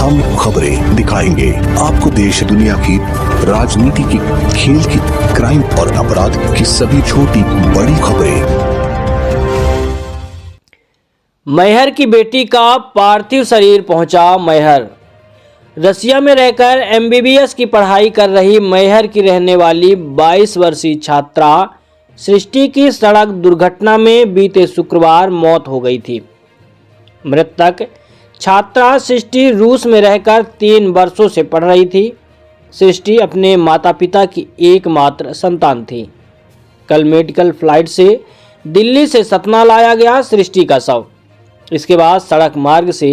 हम खबरें दिखाएंगे आपको देश दुनिया की, राजनीति की, खेल की, क्राइम और अपराध की सभी छोटी बड़ी खबरें। मैहर की बेटी का पार्थिव शरीर पहुंचा मैहर। रसिया में रहकर एमबीबीएस की पढ़ाई कर रही मैहर की रहने वाली 22 वर्षीय छात्रा सृष्टि की सड़क दुर्घटना में बीते शुक्रवार मौत हो गई थी। मृतक छात्रा सृष्टि रूस में रहकर 3 वर्षों से पढ़ रही थी। सृष्टि अपने माता पिता की एकमात्र संतान थी। कल मेडिकल फ्लाइट से दिल्ली से सतना लाया गया सृष्टि का शव। इसके बाद सड़क मार्ग से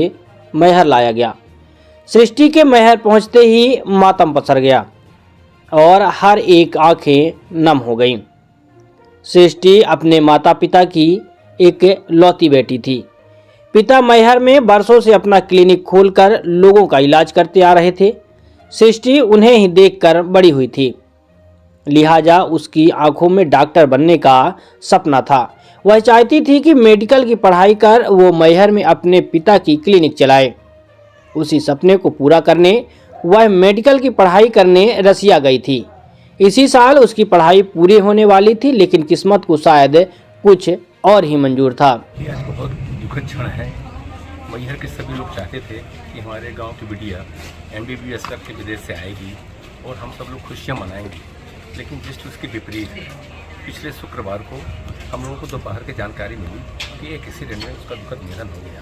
मैहर लाया गया। सृष्टि के मैहर पहुंचते ही मातम पसर गया और हर एक आंखें नम हो गईं। सृष्टि अपने माता पिता की एक लौती बेटी थी। पिता मैहर में वर्षों से अपना क्लिनिक खोलकर लोगों का इलाज करते आ रहे थे। सृष्टि उन्हें ही देखकर बड़ी हुई थी, लिहाजा उसकी आंखों में डॉक्टर बनने का सपना था। वह चाहती थी कि मेडिकल की पढ़ाई कर वो मैहर में अपने पिता की क्लिनिक चलाए। उसी सपने को पूरा करने वह मेडिकल की पढ़ाई करने रसिया गई थी। इसी साल उसकी पढ़ाई पूरी होने वाली थी, लेकिन किस्मत को शायद कुछ और ही मंजूर था। आज बहुत दुखद क्षण है। मैहर के सभी लोग चाहते थे कि हमारे गांव की बिटिया एमबीबीएस करके विदेश से आएगी और हम सब लोग खुशियां मनाएंगे, लेकिन जस्ट उसके विपरीत पिछले शुक्रवार को हम लोगों को दोपहर की जानकारी मिली कि एक एक्सीडेंट में उसका दुखद निधन हो गया।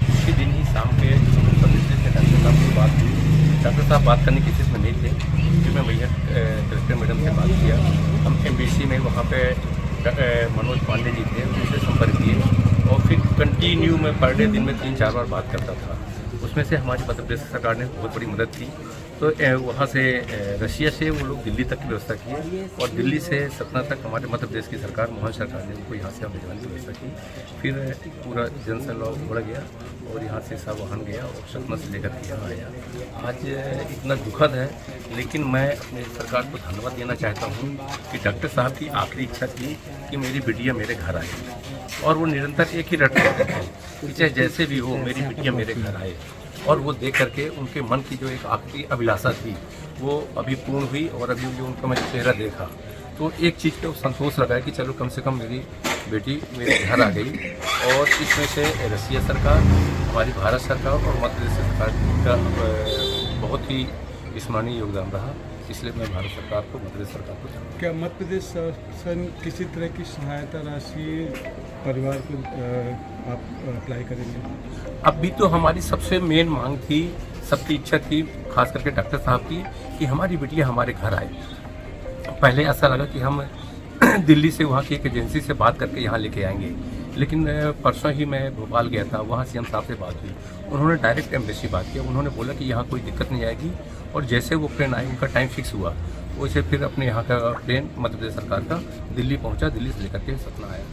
उसी दिन ही शाम के डॉक्टर साहब से बात हुई। डॉक्टर साहब बात करने की स्थिति में नहीं थे, फिर मैं मैहर कलेक्टर मैडम से बात किया। हम एमबीसी में वहाँ पे मनोज पांडे जी थे, उनसे संपर्क किए और फिर कंटिन्यू में पर डे दिन में 3-4 बार बात करता था। उसमें से हमारी मध्य प्रदेश सरकार ने बहुत बड़ी मदद की। तो वहाँ से रशिया से वो लोग दिल्ली तक की व्यवस्था की और दिल्ली से सतना तक हमारे मध्य प्रदेश की सरकार, मोहन सरकार ने उनको यहाँ से भिजवाने की व्यवस्था की। फिर पूरा जनसंलॉग बढ़ गया और यहाँ से सब वाहन गया और सतना से लेकर के यहाँ आया। आज इतना दुखद है, लेकिन मैं अपनी सरकार को धन्यवाद देना चाहता हूँ कि डॉक्टर साहब की आखिरी इच्छा थी कि मेरी बिटिया मेरे घर आए और वो निरंतर एक ही रट करते थे कि चाहे जैसे भी हो मेरी बिटिया मेरे घर आए। और वो देख करके उनके मन की जो एक आखिरी अभिलाषा थी वो अभी पूर्ण हुई और अभी जो उनका मैं चेहरा देखा तो एक चीज़ पे संतोष लगा कि चलो कम से कम मेरी बेटी मेरे घर आ गई। और इसमें से रसिया सरकार, हमारी भारत सरकार और मध्य प्रदेश सरकार का बहुत ही स्मरणीय योगदान रहा। इसलिए मैं भारत सरकार को, मध्य प्रदेश सरकार को क्या मध्य प्रदेश शासन किसी तरह की सहायता राशि परिवार को आप अप्लाई करेंगे? अभी तो हमारी सबसे मेन मांग थी, सबकी इच्छा थी, खास करके डॉक्टर साहब की, कि हमारी बिटिया हमारे घर आए। पहले ऐसा लगा कि हम दिल्ली से वहाँ की एक एजेंसी से बात करके यहाँ लेके आएंगे, लेकिन परसों ही मैं भोपाल गया था, वहाँ सीएम साहब से बात हुई। उन्होंने डायरेक्ट एम्बेसी बात किया। उन्होंने बोला कि यहाँ कोई दिक्कत नहीं आएगी और जैसे वो प्लेन आए, उनका टाइम फिक्स हुआ, वैसे फिर अपने यहाँ का प्लेन मध्य प्रदेश सरकार का दिल्ली पहुँचा, दिल्ली से लेकर के सतना आया।